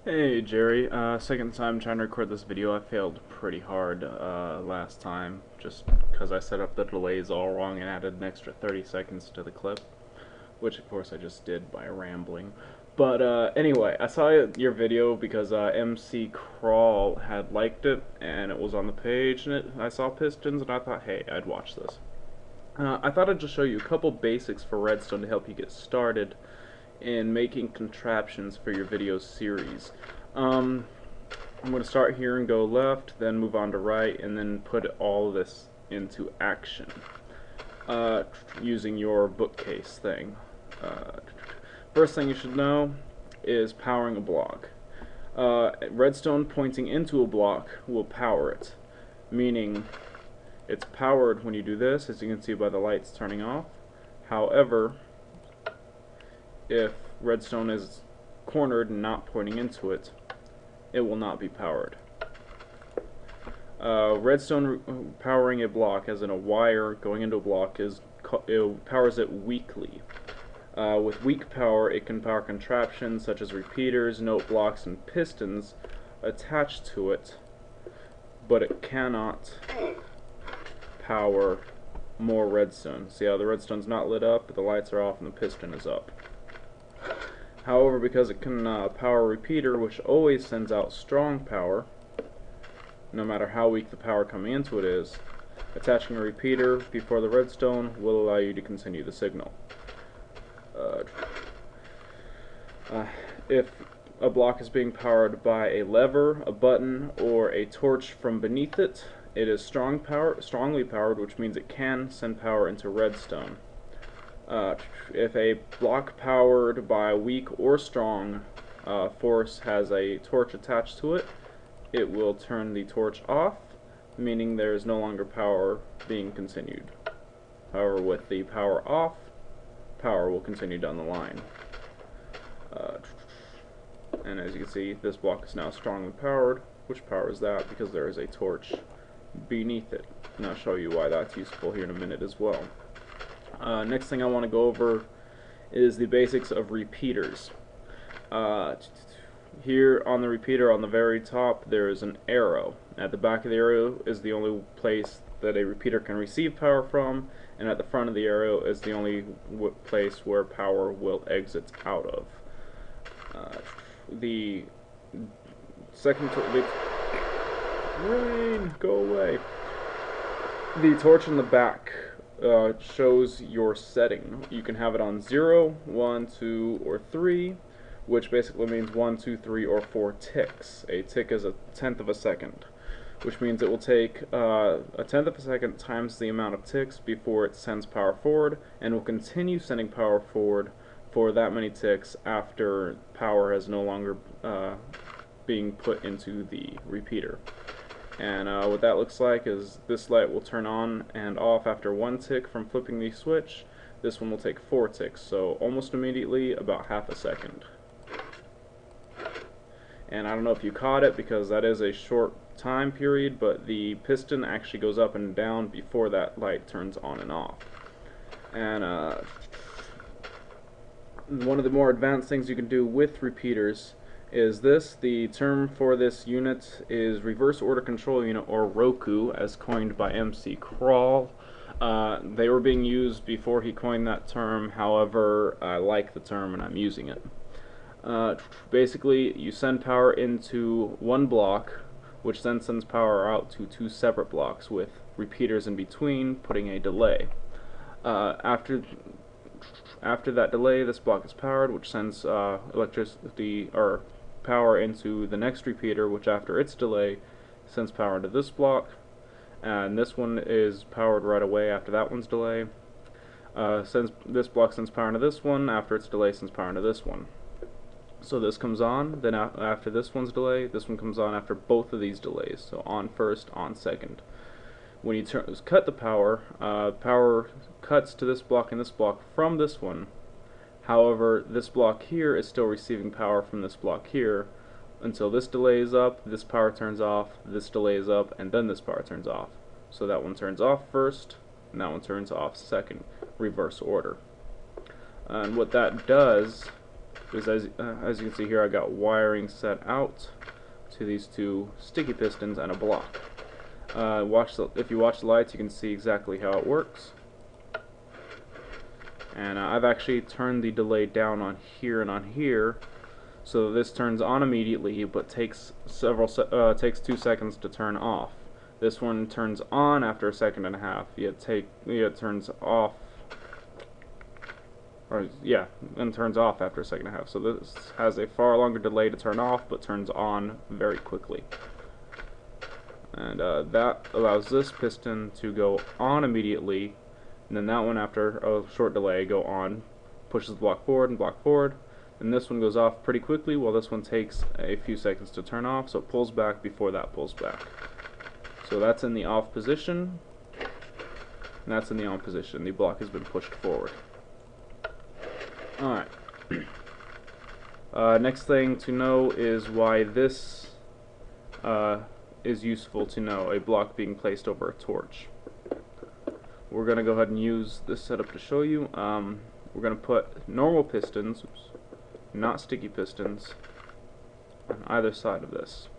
Hey Jerry, second time trying to record this video. I failed pretty hard last time just because I set up the delays all wrong and added an extra 30 seconds to the clip, which of course I just did by rambling. But anyway, I saw your video because MC Crawl had liked it and it was on the page, and I saw pistons and I thought, hey, I'd watch this. I thought I'd just show you a couple basics for Redstone to help you get started in making contraptions for your video series. I'm going to start here and go left, then move on to right, and then put all of this into action using your bookcase thing. First thing you should know is powering a block. Redstone pointing into a block will power it, meaning it's powered when you do this, as you can see by the lights turning off. However, if redstone is cornered and not pointing into it, it will not be powered. Redstone powering a block, as in a wire going into a block, it powers it weakly. With weak power, it can power contraptions such as repeaters, note blocks, and pistons attached to it, but it cannot power more redstone. See how the redstone's not lit up, but the lights are off and the piston is up. However, because it can power a repeater, which always sends out strong power, no matter how weak the power coming into it is, attaching a repeater before the redstone will allow you to continue the signal. If a block is being powered by a lever, a button, or a torch from beneath it, it is strongly powered, which means it can send power into redstone. If a block powered by weak or strong force has a torch attached to it, it will turn the torch off, meaning there is no longer power being continued. However, with the power off, power will continue down the line. And as you can see, this block is now strongly powered, which powers that because there is a torch beneath it. And I'll show you why that's useful here in a minute as well. Next thing I want to go over is the basics of repeaters. Here on the repeater on the very top there is an arrow. At the back of the arrow is the only place that a repeater can receive power from, and at the front of the arrow is the only place where power will exit out of. The second rain, go away. The torch in the back shows your setting. You can have it on 0, 1, 2, or 3, which basically means 1, 2, 3, or 4 ticks. A tick is a tenth of a second, which means it will take a tenth of a second times the amount of ticks before it sends power forward, and will continue sending power forward for that many ticks after power has no longer being put into the repeater. And what that looks like is this light will turn on and off after 1 tick from flipping the switch. This one will take 4 ticks, so almost immediately, about half a second. And I don't know if you caught it because that is a short time period, but the piston actually goes up and down before that light turns on and off. And one of the more advanced things you can do with repeaters is this. The term for this unit is reverse order control unit, or Roku, as coined by MC Crawl. They were being used before he coined that term, however, I like the term and I'm using it. Basically, you send power into one block, which then sends power out to 2 separate blocks with repeaters in between, putting a delay. After that delay, this block is powered, which sends electricity or power into the next repeater, which after its delay sends power into this block, and this one is powered right away after that one's delay. This block sends power into this one, after its delay sends power into this one. So this comes on, then after this one's delay, this one comes on after both of these delays, so on first, on second. When you cut the power, power cuts to this block and this block from this one. However, this block here is still receiving power from this block here until this delay is up, this power turns off, this delay is up, and then this power turns off. So that one turns off first, and that one turns off second, reverse order. And what that does Because as you can see here, I got wiring set out to these two sticky pistons and a block. If you watch the lights, you can see exactly how it works. And I've actually turned the delay down on here and on here, so this turns on immediately, but takes 2 seconds to turn off. This one turns on after 1.5 seconds. It turns off, and turns off after 1.5 seconds. So this has a far longer delay to turn off, but turns on very quickly. And that allows this piston to go on immediately, and then that one, after a short delay, go on, pushes the block forward and block forward. And this one goes off pretty quickly, while this one takes a few seconds to turn off, so it pulls back before that pulls back. So that's in the off position, and that's in the on position. The block has been pushed forward. Alright. Next thing to know is why this is useful to know, a block being placed over a torch. We're going to go ahead and use this setup to show you. We're going to put normal pistons, not sticky pistons, on either side of this.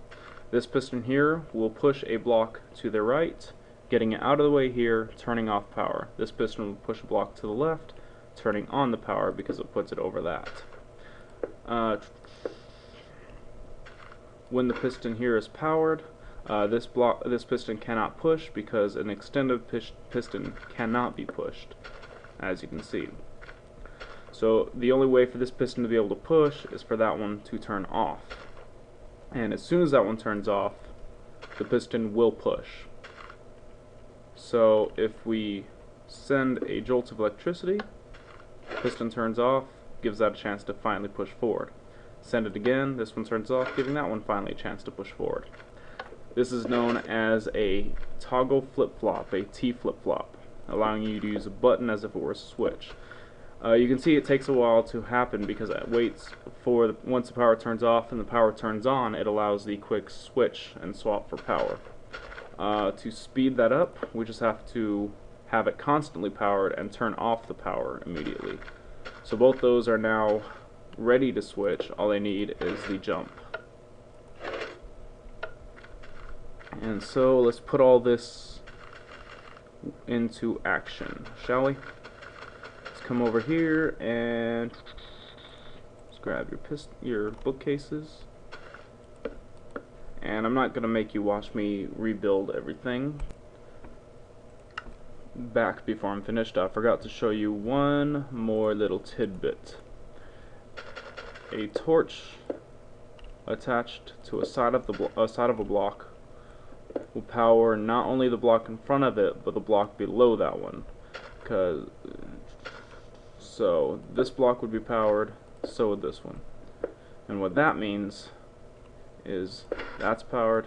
This piston here will push a block to the right, getting it out of the way here, turning off power. This piston will push a block to the left, turning on the power because it puts it over that. When the piston here is powered, this piston cannot push because an extended piston cannot be pushed, as you can see. So the only way for this piston to be able to push is for that one to turn off. And as soon as that one turns off, the piston will push. So if we send a jolt of electricity, piston turns off, gives that a chance to finally push forward. Send it again, this one turns off, giving that one finally a chance to push forward. This is known as a toggle flip-flop, a t-flip-flop, allowing you to use a button as if it were a switch. You can see it takes a while to happen because it waits for once the power turns off and the power turns on, it allows the quick switch and swap for power. To speed that up, we just have to have it constantly powered and turn off the power immediately. So both those are now ready to switch. All they need is the jump. And so let's put all this into action, shall we? Let's come over here and let's grab your bookcases. And I'm not going to make you watch me rebuild everything back before I'm finished. I forgot to show you one more little tidbit. A torch attached to a side of a block will power not only the block in front of it, but the block below that one. So this block would be powered, so would this one. And what that means is that's powered,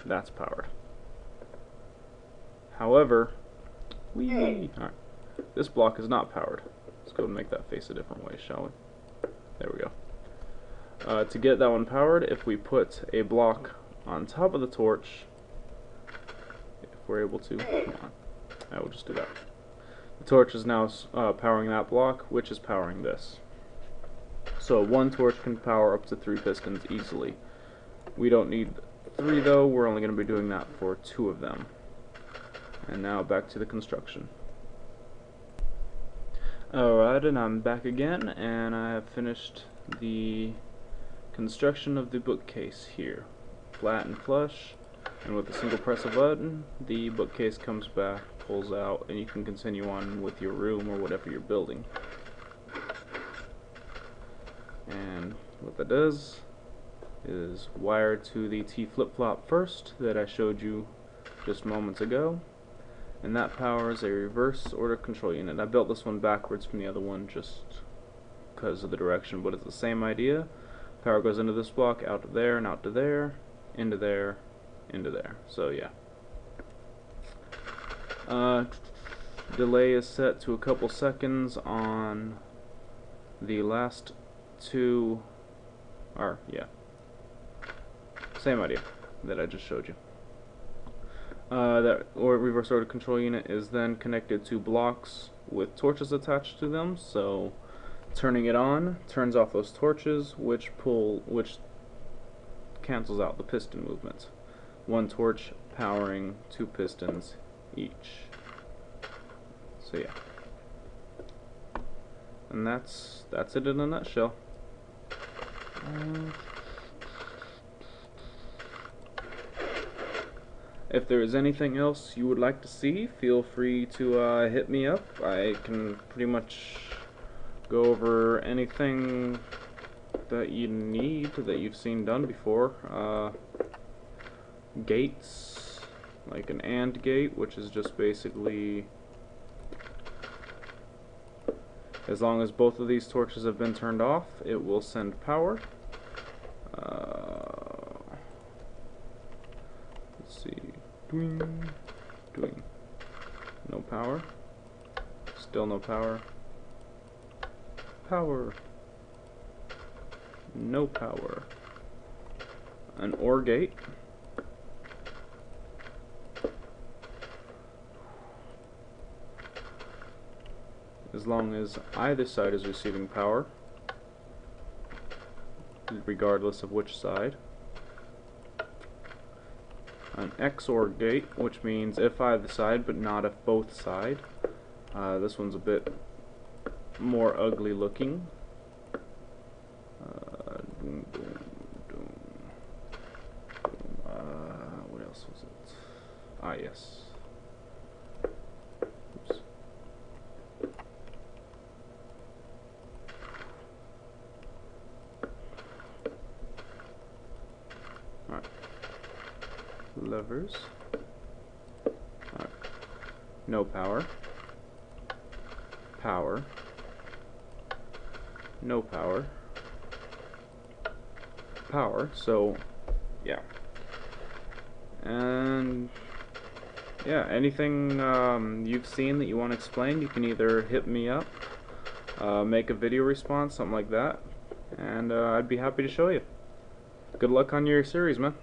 that's powered. However, alright, this block is not powered. Let's go and make that face a different way, shall we? There we go. To get that one powered, if we put a block on top of the torch, if we're able to, come on, I will just do that. The torch is now powering that block, which is powering this. So one torch can power up to 3 pistons easily. We don't need 3 though, we're only going to be doing that for 2 of them. And now back to the construction. Alright, and I'm back again, and I have finished the construction of the bookcase here. Flat and flush, and with a single press of a button, the bookcase comes back, pulls out, and you can continue on with your room or whatever you're building. And what that does is wire to the t-flip-flop first that I showed you just moments ago, and that powers a reverse order control unit. I built this one backwards from the other one just because of the direction, but it's the same idea. Power goes into this block, out to there, and out to there, into there, into there. So yeah. Delay is set to a couple seconds on the last 2, or yeah, same idea that I just showed you. That reverse order control unit is then connected to blocks with torches attached to them, so Turning it on turns off those torches, which cancels out the piston movements. One torch powering 2 pistons each. So yeah. And that's it in a nutshell. If there is anything else you would like to see, feel free to hit me up. I can pretty much go over anything that you need that you've seen done before. Gates, like an AND gate, which is just basically as long as both of these torches have been turned off, it will send power. Let's see. Doing. No power. Still no power. Power. No power. An OR gate. As long as either side is receiving power, regardless of which side. An XOR gate, which means if either side but not if both side. This one's a bit more ugly looking. What else was it? Ah, yes. Oops. Alright. Levers. Alright. No power. Power. No power. Power. So, yeah. And yeah, anything you've seen that you want to explain, you can either hit me up, make a video response, something like that, and I'd be happy to show you. Good luck on your series, man.